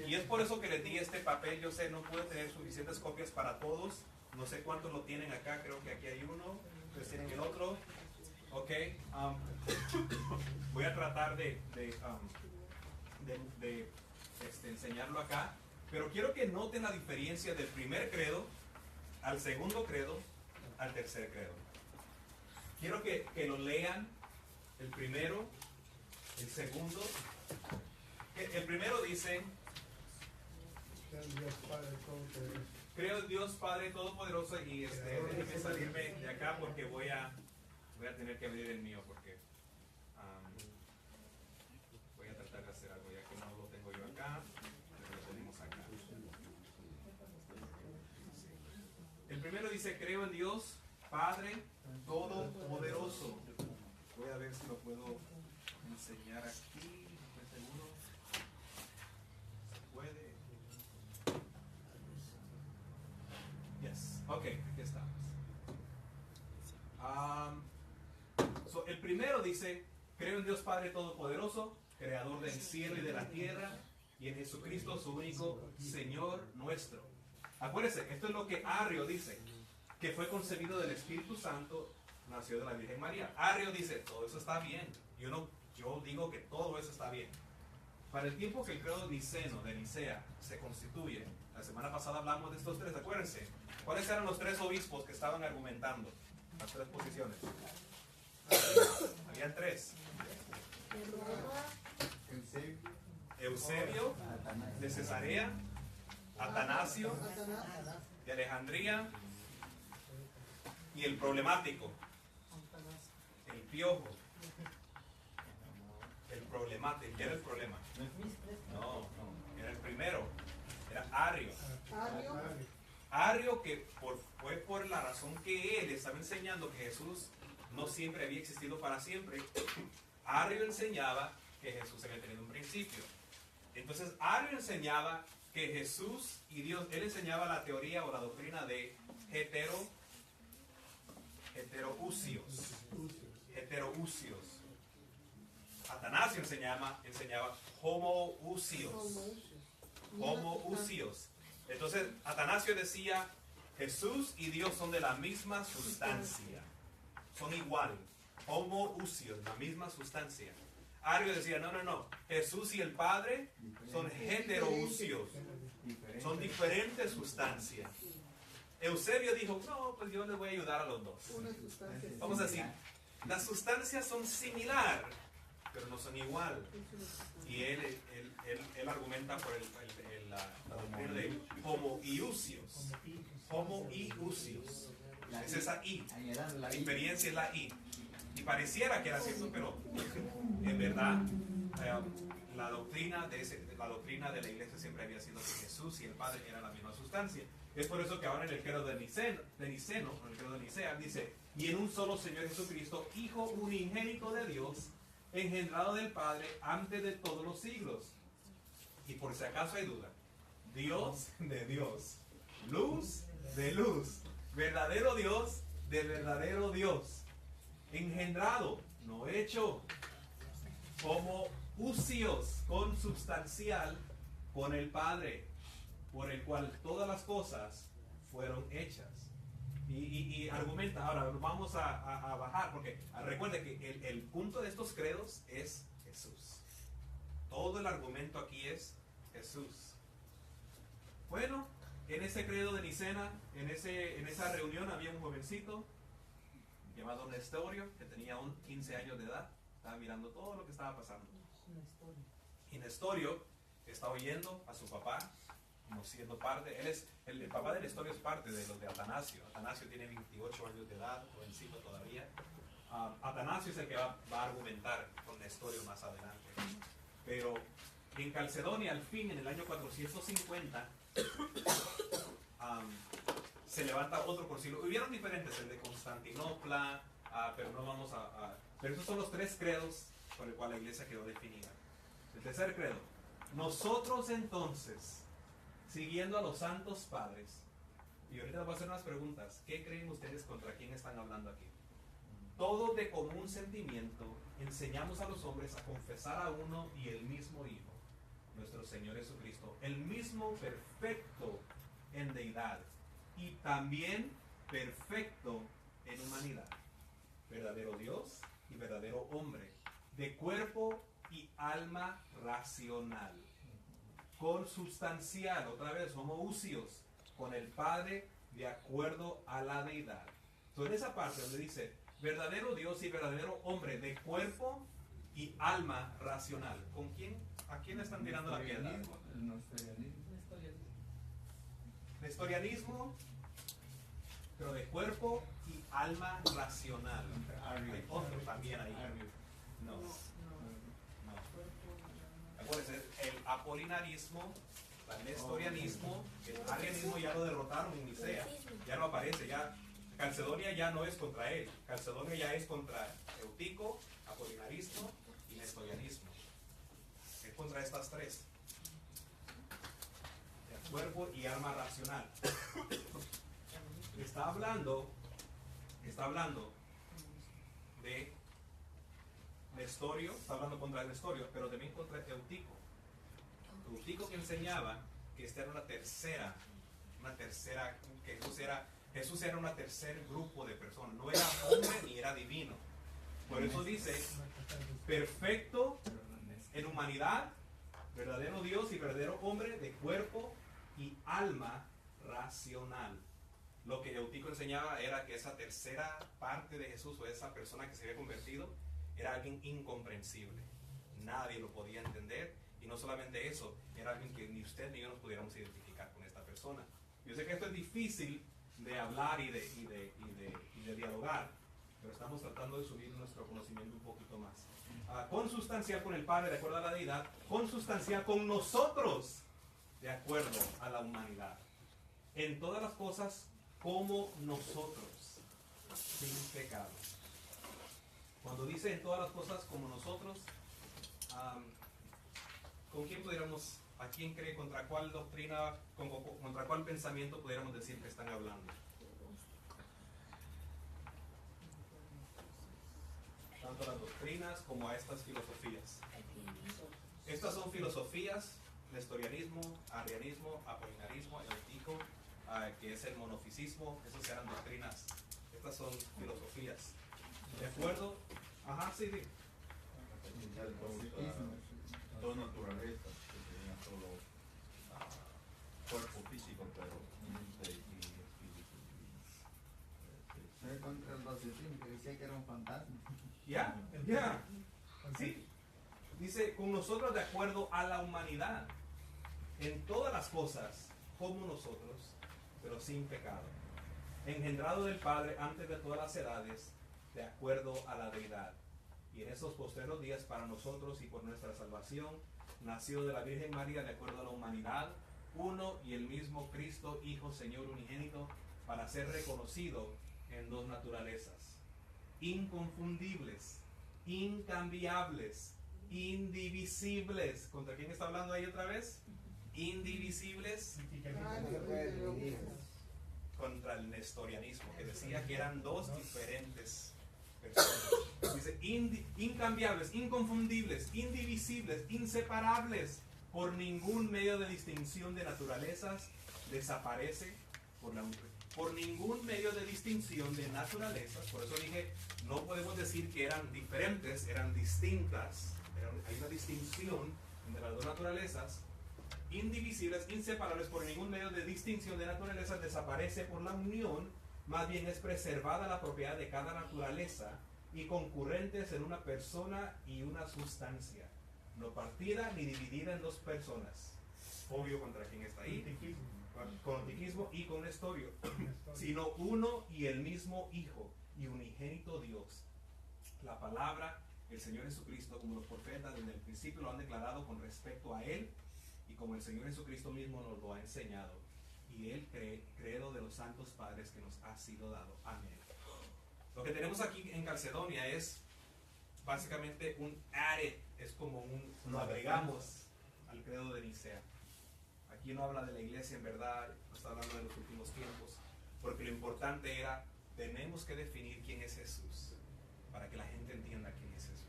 y es por eso que les di este papel. Yo sé, no pude tener suficientes copias para todos. No sé cuántos lo tienen acá. Creo que aquí hay uno. Ustedes tienen el otro. Ok. Voy a tratar de enseñarlo acá. Pero quiero que noten la diferencia del primer credo al segundo credo al tercer credo. Quiero que lo lean. El primero, el segundo. El primero dice: creo en Dios Padre Todopoderoso. Y déjenme salirme de acá porque voy a tener que abrir el mío porque voy a tratar de hacer algo ya que no lo tengo yo acá, pero lo tenemos acá. El primero dice: creo en Dios Padre Todopoderoso. Voy a ver si lo puedo enseñar aquí. ¿Estoy seguro? ¿Puede? Yes. Ok, aquí estamos. El primero dice: creo en Dios Padre Todopoderoso, Creador del cielo y de la tierra, y en Jesucristo, su único Señor nuestro. Acuérdense, esto es lo que Arrio dice, que fue concebido del Espíritu Santo, nació de la Virgen María. Arrio dice: todo eso está bien. Yo digo que todo eso está bien. Para el tiempo que el credo niceno de Nicea se constituye, la semana pasada hablamos de estos tres, acuérdense. ¿Cuáles eran los tres obispos que estaban argumentando las tres posiciones? Habían tres: Eusebio de Cesarea, Atanasio de Alejandría y el problemático, el piojo. El problemático, ¿qué era el problema? No, era el primero, era Arrio. Arrio, que fue por la razón que él estaba enseñando que Jesús no siempre había existido para siempre. Arrio enseñaba que Jesús había tenido un principio. Entonces Arrio enseñaba que Jesús y Dios, él enseñaba la teoría o la doctrina de heterousios. Atanasio enseñaba homoousios. Entonces Atanasio decía: Jesús y Dios son de la misma sustancia, son iguales. homoousios, la misma sustancia. Ario decía, no, Jesús y el Padre son heterousios, son diferentes sustancias. Eusebio dijo, no, pues yo les voy a ayudar a los dos. Una sustancia. Vamos a decir, las sustancias son similar, pero no son igual. Y él argumenta por la doctrina de homoiousios. Homoiousios. Es esa I. La experiencia es la I. Y pareciera que era cierto, pero en verdad la doctrina de la iglesia siempre había sido que Jesús y el Padre eran la misma sustancia. Es por eso que ahora en el credo de Nicea dice, y en un solo Señor Jesucristo, Hijo unigénito de Dios, engendrado del Padre antes de todos los siglos. Y por si acaso hay duda, Dios de Dios, luz de luz, verdadero Dios de verdadero Dios, engendrado, no hecho, como usios, consubstancial con el Padre, por el cual todas las cosas fueron hechas. Y argumenta, ahora vamos a bajar, porque recuerde que el punto de estos credos es Jesús. Todo el argumento aquí es Jesús. Bueno, en ese credo de Nicena, en esa reunión había un jovencito llamado Nestorio, que tenía 15 años de edad, estaba mirando todo lo que estaba pasando. Y Nestorio está oyendo a su papá, como siendo parte, el papá de Nestorio es parte de los de Atanasio. Atanasio tiene 28 años de edad, jovencito todavía. Atanasio es el que va a argumentar con Nestorio más adelante. Pero en Calcedonia, al fin, en el año 450, se levanta otro concilio. Hubieron diferentes, el de Constantinopla, pero no vamos pero esos son los tres credos por el cual la iglesia quedó definida. El tercer credo. Nosotros entonces, siguiendo a los santos padres, y ahorita les voy a hacer unas preguntas. ¿Qué creen ustedes contra quién están hablando aquí? Todos de común sentimiento enseñamos a los hombres a confesar a uno y el mismo Hijo, nuestro Señor Jesucristo, el mismo perfecto en deidad y también perfecto en humanidad, verdadero Dios y verdadero hombre, de cuerpo y alma racional, consubstancial, otra vez, homoousios, con el Padre de acuerdo a la deidad. Entonces, en esa parte donde dice verdadero Dios y verdadero hombre, de cuerpo y alma racional, ¿a quién están tirando la piedra? Nestorianismo, pero de cuerpo y alma racional. Hay otro también ahí. No. Acuérdense, el apolinarismo, el nestorianismo, el arianismo ya lo derrotaron en Nicea. Ya no aparece, ya Calcedonia ya no es contra él. Calcedonia ya es contra Eutico, apolinarismo y nestorianismo. Es contra estas tres. El cuerpo y alma racional. Está hablando de Nestorio, está hablando contra Nestorio, pero también contra Eutico. Eutico que enseñaba que esta era una tercera, que Jesús era un tercer grupo de personas, no era hombre ni era divino. Por eso dice, perfecto en humanidad, verdadero Dios y verdadero hombre, de cuerpo y alma racional. Lo que Eutico enseñaba era que esa tercera parte de Jesús, o esa persona que se había convertido, era alguien incomprensible. Nadie lo podía entender, y no solamente eso, era alguien que ni usted ni yo nos pudiéramos identificar con esta persona. Yo sé que esto es difícil de hablar y de dialogar, pero estamos tratando de subir nuestro conocimiento un poquito más. Consustancial con el Padre de acuerdo a la deidad, consustancial con nosotros de acuerdo a la humanidad. En todas las cosas como nosotros, sin pecado. Cuando dice en todas las cosas como nosotros, ¿con quién pudiéramos, a quién cree, contra cuál doctrina, contra cuál pensamiento pudiéramos decir que están hablando? Tanto a las doctrinas como a estas filosofías. Estas son filosofías, nestorianismo, arrianismo, apolinarismo, eutico, que es el monofisismo. Esas eran doctrinas. Estas son filosofías. De acuerdo, ajá, sí, sí. Tenía dos naturalezas, que tenía solo cuerpo físico, pero mente y espíritu divino. Fue contra el Rosicín, que decía que era un fantasma. Ya, ya. Sí. Dice, con nosotros de acuerdo a la humanidad, en todas las cosas, como nosotros, pero sin pecado. Engendrado del Padre antes de todas las edades, de acuerdo a la deidad. Y en esos postreros días para nosotros y por nuestra salvación, nacido de la Virgen María de acuerdo a la humanidad, uno y el mismo Cristo, Hijo, Señor unigénito, para ser reconocido en dos naturalezas, inconfundibles, incambiables, indivisibles. ¿Contra quién está hablando ahí otra vez? Indivisibles contra el nestorianismo, que decía que eran dos diferentes personas. Dice incambiables, inconfundibles, indivisibles, inseparables, por ningún medio de distinción de naturalezas desaparece por ningún medio de distinción de naturalezas. Por eso dije, no podemos decir que eran diferentes, eran distintas. Hay una distinción entre las dos naturalezas. Indivisibles, inseparables, por ningún medio de distinción de naturalezas desaparece por la unión, más bien es preservada la propiedad de cada naturaleza y concurrentes en una persona y una sustancia, no partida ni dividida en dos personas. Obvio contra quien está ahí, con antiquismo y con Nestorio, sino uno y el mismo Hijo y unigénito Dios. La palabra, el Señor Jesucristo, como los profetas desde el principio lo han declarado con respecto a Él, y como el Señor Jesucristo mismo nos lo ha enseñado, y el credo de los santos padres que nos ha sido dado. Amén. Lo que tenemos aquí en Calcedonia es básicamente un added, es como lo agregamos al credo de Nicea. Aquí no habla de la iglesia en verdad, no está hablando de los últimos tiempos, porque lo importante era, tenemos que definir quién es Jesús, para que la gente entienda quién es Jesús.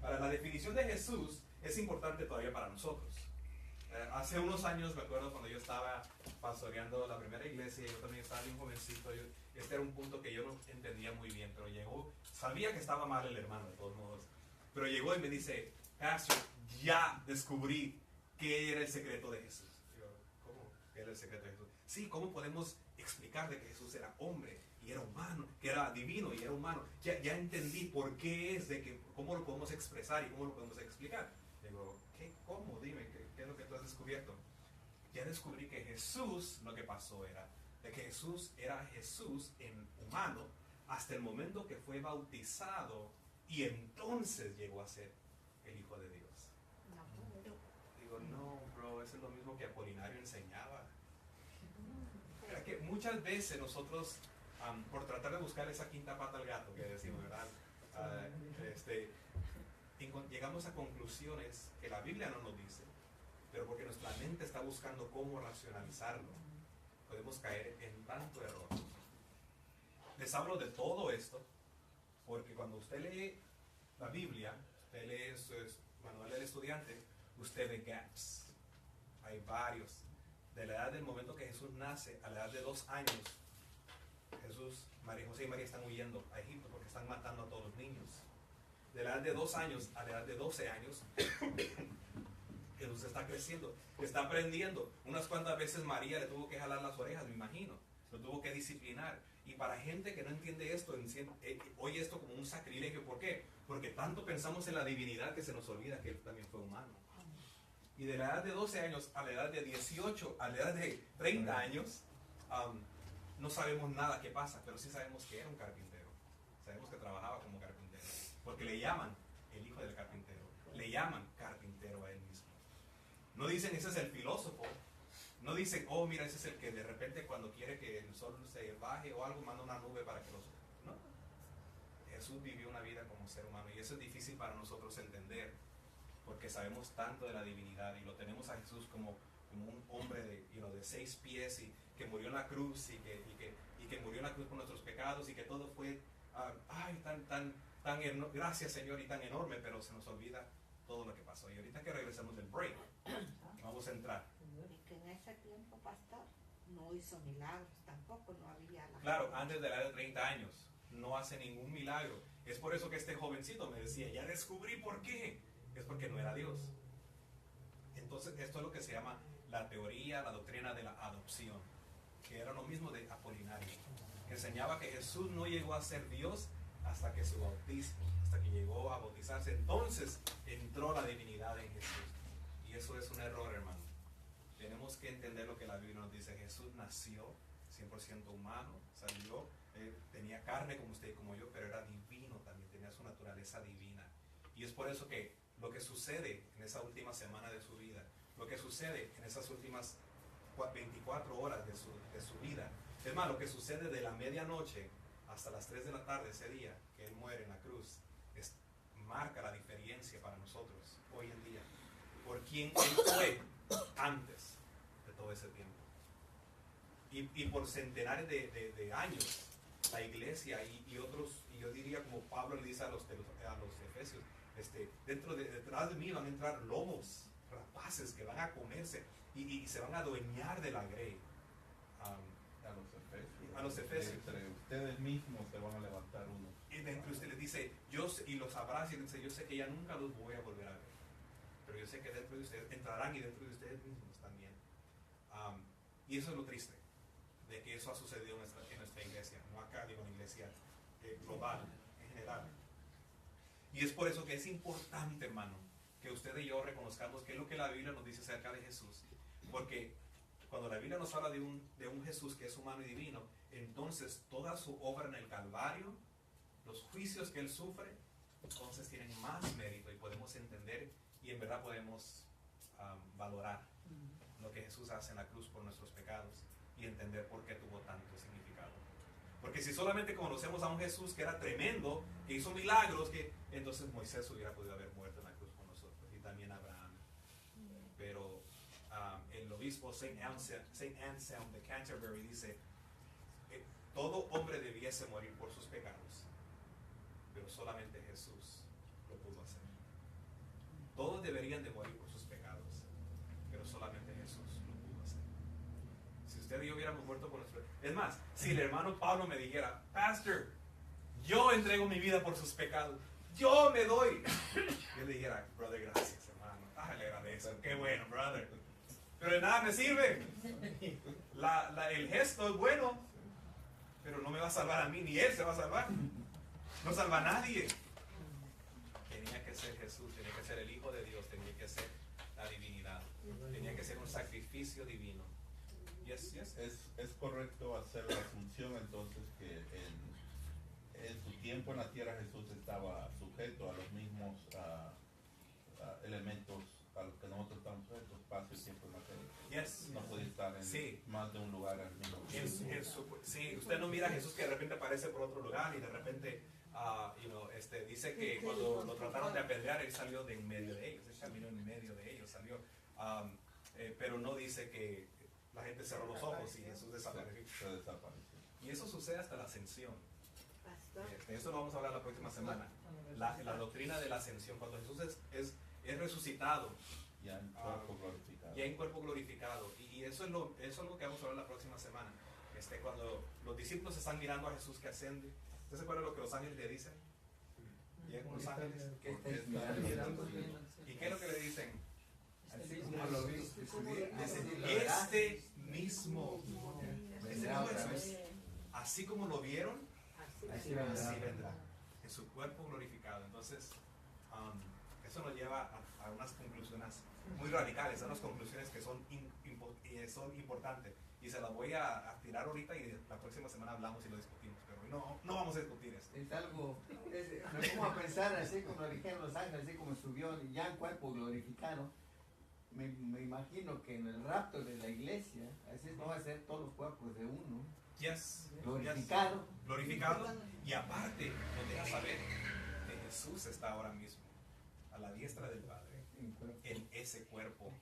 Para la definición de Jesús es importante todavía para nosotros. Hace unos años, me acuerdo cuando yo estaba pastoreando la primera iglesia, yo también estaba bien jovencito, este era un punto que yo no entendía muy bien, pero llegó, sabía que estaba mal el hermano de todos modos, pero llegó y me dice, Pastor, ya descubrí qué era el secreto de Jesús. Digo, ¿cómo? ¿Qué era el secreto de Jesús? Sí, ¿cómo podemos explicar de que Jesús era hombre y era humano, que era divino y era humano? Ya entendí por qué es, de que cómo lo podemos expresar y cómo lo podemos explicar. Digo, ¿qué? ¿Cómo? Dime, ¿qué es lo que tú has descubierto? Ya descubrí que Jesús, lo que pasó era, de que Jesús era Jesús en humano hasta el momento que fue bautizado y entonces llegó a ser el Hijo de Dios. Digo, no, bro, eso es lo mismo que Apolinario enseñaba. Era que muchas veces nosotros, por tratar de buscar esa quinta pata al gato que decimos, ¿verdad? Llegamos a conclusiones que la Biblia no nos dice, pero porque nuestra mente está buscando cómo racionalizarlo, podemos caer en tanto error. Les hablo de todo esto porque cuando usted lee la Biblia, usted lee su manual del estudiante, usted ve gaps. Hay varios. De la edad del momento que Jesús nace a la edad de 2 años, José y María están huyendo a Egipto porque están matando a todos los niños. De la edad de 2 años a la edad de 12 años, Jesús está creciendo, está aprendiendo. Unas cuantas veces María le tuvo que jalar las orejas, me imagino. Lo tuvo que disciplinar. Y para gente que no entiende esto, oye esto como un sacrilegio. ¿Por qué? Porque tanto pensamos en la divinidad que se nos olvida que Él también fue humano. Y de la edad de 12 años a la edad de 18, a la edad de 30 años, no sabemos nada qué pasa, pero sí sabemos que era un carpintero. Sabemos que trabajaba como carpintero. Porque le llaman el hijo del carpintero. Le llaman carpintero a él mismo. No dicen ese es el filósofo. No dicen, oh mira, ese es el que de repente cuando quiere que el sol se baje o algo manda una nube para que los... No. Jesús vivió una vida como ser humano y eso es difícil para nosotros entender porque sabemos tanto de la divinidad y lo tenemos a Jesús como un hombre de 6 pies y que murió en la cruz y que murió en la cruz por nuestros pecados y que todo fue gracias Señor y tan enorme, pero se nos olvida todo lo que pasó. Y ahorita que regresamos del break, vamos a entrar. Y que en ese tiempo, pastor, no hizo milagros tampoco, no había la... Claro, antes de la edad de 30 años. no hace ningún milagro. Es por eso que este jovencito me decía, ya descubrí por qué. Es porque no era Dios. Entonces esto es lo que se llama la teoría, la doctrina de la adopción, que era lo mismo de Apolinario, que enseñaba que Jesús no llegó a ser Dios hasta que su bautismo, hasta que llegó a bautizarse. Entonces entró la divinidad en Jesús. Y eso es un error, hermano. Tenemos que entender lo que la Biblia nos dice. Jesús nació 100% humano, salió, tenía carne como usted y como yo, pero era divino también, tenía su naturaleza divina. Y es por eso que lo que sucede en esa última semana de su vida, lo que sucede en esas últimas 24 horas de su vida, es más, lo que sucede de la medianoche hasta las 3 de la tarde ese día que Él muere en la cruz, marca la diferencia para nosotros hoy en día, por quién Él fue antes de todo ese tiempo. Y por centenares de años, la iglesia y otros, y yo diría como Pablo le dice a los efesios, detrás de mí van a entrar lobos rapaces que van a comerse y se van a adueñar de la grey. A los efesios. Entre ustedes mismos se van a levantar uno. Y dentro de usted les dice, y los abraza y dice, yo sé que ya nunca los voy a volver a ver. Pero yo sé que dentro de ustedes entrarán y dentro de ustedes mismos también. Y eso es lo triste, de que eso ha sucedido en nuestra iglesia, no acá, digo en la iglesia global, en general. Y es por eso que es importante, hermano, que usted y yo reconozcamos qué es lo que la Biblia nos dice acerca de Jesús. Porque cuando la Biblia nos habla de un Jesús que es humano y divino, entonces toda su obra en el Calvario, los juicios que Él sufre, entonces tienen más mérito y podemos entender y en verdad podemos valorar lo que Jesús hace en la cruz por nuestros pecados y entender por qué tuvo tanto significado. Porque si solamente conocemos a un Jesús que era tremendo, que hizo milagros, entonces Moisés hubiera podido haber muerto en la cruz con nosotros y también Abraham. Pero el obispo Saint Anselm de Canterbury dice, todo hombre debiese morir por sus pecados, pero solamente Jesús lo pudo hacer. Todos deberían de morir por sus pecados, pero solamente Jesús lo pudo hacer. Si usted y yo hubiéramos muerto por nuestros pecados, es más, si el hermano Pablo me dijera, Pastor, yo entrego mi vida por sus pecados, yo me doy, yo le dijera, brother, gracias, hermano, le agradezco, qué bueno, brother, pero de nada me sirve. El gesto es bueno, pero no me va a salvar a mí, ni Él se va a salvar, no salva a nadie. Tenía que ser Jesús, tenía que ser el Hijo de Dios, tenía que ser la divinidad, tenía que ser un sacrificio divino. Yes. Es correcto hacer la asunción entonces que en su tiempo en la tierra Jesús estaba sujeto a los mismos elementos a los que nosotros estamos sujetos, espacio y tiempo y materia. Yes. No podía estar en más de un lugar al mismo tiempo. Sí, usted no mira a Jesús que de repente aparece por otro lugar y de repente dice que cuando lo trataron de apedrear, Él salió de en medio de ellos, Él caminó en medio de ellos, salió. Pero no dice que la gente cerró los ojos y Jesús desapareció. Se desapareció. Y eso sucede hasta la ascensión. De eso lo vamos a hablar la próxima semana. La doctrina de la ascensión, cuando Jesús es resucitado. Ya en cuerpo glorificado. Ya en cuerpo glorificado. Y eso es lo que vamos a hablar la próxima semana. Cuando los discípulos están mirando a Jesús que asciende, ¿usted se acuerda lo que los ángeles le dicen? Los ángeles. ¿Y qué es lo que le dicen? Así como lo viste subir, Este mismo Jesús, así como lo vieron, así vendrá, en su cuerpo glorificado. Entonces, eso nos lleva a unas conclusiones muy radicales, a unas conclusiones que son importantes. Y se las voy a tirar ahorita y la próxima semana hablamos y lo discutimos. Pero hoy no vamos a discutir esto. es algo, me pongo a pensar así como lo dijeron los ángeles, así como subió ya en cuerpo glorificado. Me imagino que en el rapto de la iglesia, así no va a ser todos los cuerpos de uno. Yes. Glorificado. Yes. Glorificado. Y aparte, nos deja saber que Jesús está ahora mismo a la diestra del Padre, en ese cuerpo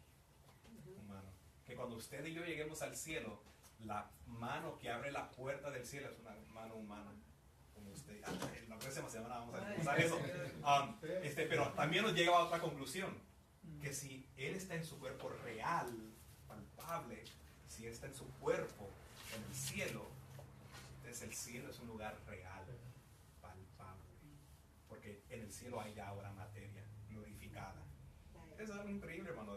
humano. Que cuando usted y yo lleguemos al cielo, la mano que abre la puerta del cielo es una mano humana. Como usted, la próxima semana vamos a usar eso. Pero también nos llega a otra conclusión. Que si Él está en su cuerpo real, palpable, si Él está en su cuerpo, en el cielo, entonces el cielo es un lugar real, en el cielo hay ya ahora materia glorificada. Es algo increíble, hermano.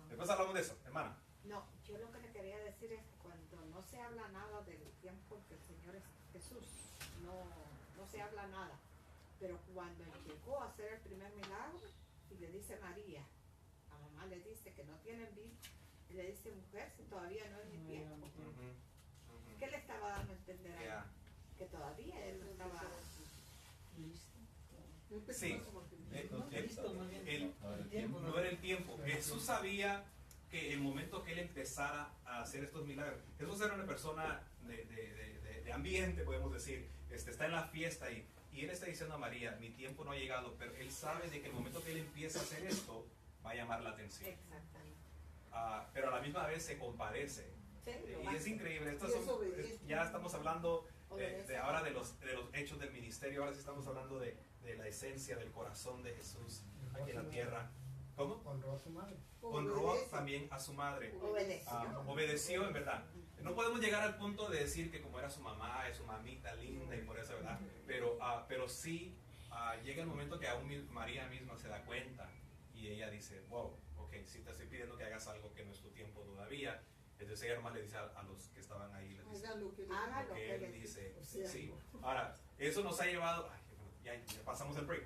Después hablamos de eso, hermana. No, yo lo que le quería decir es que cuando no se habla nada del tiempo que el Señor es Jesús, no se habla nada. Pero cuando él llegó a hacer el primer milagro y le dice María, la mamá le dice que no tienen vino, y le dice, mujer, si todavía no es mi tiempo. ¿Qué le estaba dando a entender a él? Que todavía él no estaba listo. Sí, no era el tiempo. Jesús sabía que el momento que él empezara a hacer estos milagros, Jesús era una persona de ambiente, podemos decir, está en la fiesta y él está diciendo a María, mi tiempo no ha llegado, pero él sabe de que el momento que él empieza a hacer esto va a llamar la atención. Exactamente. Pero a la misma vez se compadece. Sí, Y es increíble. Ya estamos hablando ahora de los hechos del ministerio, ahora sí estamos hablando de la esencia del corazón de Jesús aquí en la tierra. ¿Cómo? Honró a su madre. Honró también a su madre. Obedeció, en verdad. No podemos llegar al punto de decir que como era su mamá, es su mamita linda y por eso, ¿verdad? Pero sí llega el momento que aún María misma se da cuenta y ella dice, wow, ok, si te estoy pidiendo que hagas algo que no es tu tiempo todavía. Entonces ella nomás le dice a los que estaban ahí, le dice, Haga lo que él dice. Sí. Ahora, eso nos ha llevado, ya pasamos el break,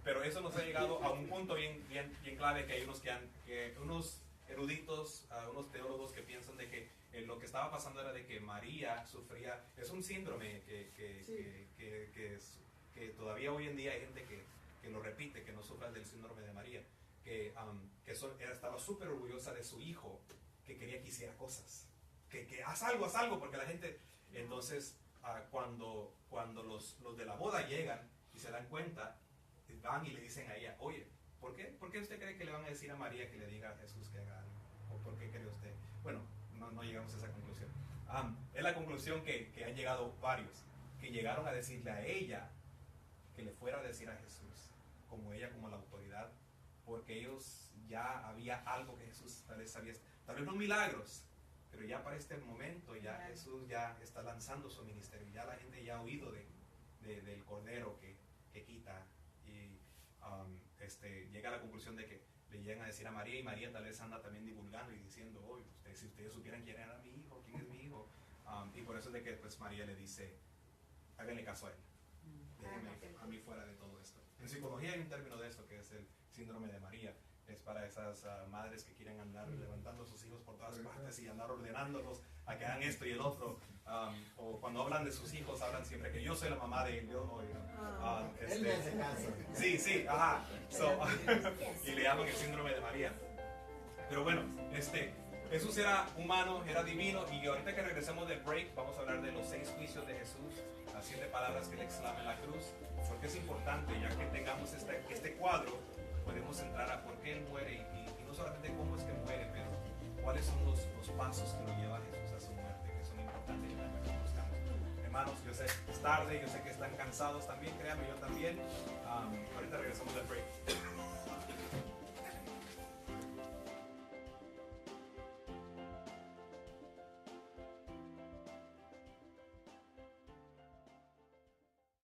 pero eso nos ha llegado a un punto bien clave, que hay unos eruditos, unos teólogos que piensan de que lo que estaba pasando era de que María sufría, es un síndrome que todavía hoy en día hay gente que lo repite, que no sufra del síndrome de María, que estaba súper orgullosa de su hijo, que quería que hiciera cosas, que haz algo, porque la gente, entonces cuando los de la boda llegan y se dan cuenta, van y le dicen a ella, oye, ¿por qué usted cree que le van a decir a María que le diga a Jesús que haga algo? ¿O por qué cree usted? Bueno, no llegamos a esa conclusión. Es la conclusión que han llegado varios, que llegaron a decirle a ella que le fuera a decir a Jesús, como ella, como la autoridad, porque ellos ya había algo que Jesús tal vez sabía, tal vez no milagros, pero ya para este momento ya Jesús ya está lanzando su ministerio, ya la gente ya ha oído del Cordero que quita, y llega a la conclusión de que le llegan a decir a María, y María tal vez anda también divulgando y diciendo, oye, si ustedes supieran quién era mi hijo, quién es mi hijo, y por eso es de que pues María le dice, háganle caso a él, déjenme a mí fuera de todo esto. En psicología hay un término de esto que es el síndrome de María. Es para esas madres que quieren andar levantando a sus hijos por todas partes y andar ordenándolos a que hagan esto y el otro. O cuando hablan de sus hijos, hablan siempre que yo soy la mamá de él. Él me hace caso. Sí, ajá. Y le llaman el síndrome de María. Pero bueno, Jesús era humano, era divino. Y ahorita que regresemos del break, vamos a hablar de los 6 juicios de Jesús, las 7 palabras que le exclama en la cruz. Porque es importante, ya que tengamos este cuadro, podemos entrar a por qué él muere y no solamente cómo es que muere, pero cuáles son los pasos que lo lleva a Jesús a su muerte, que son importantes y que conozcamos. Hermanos, yo sé que es tarde, yo sé que están cansados también, créanme, yo también,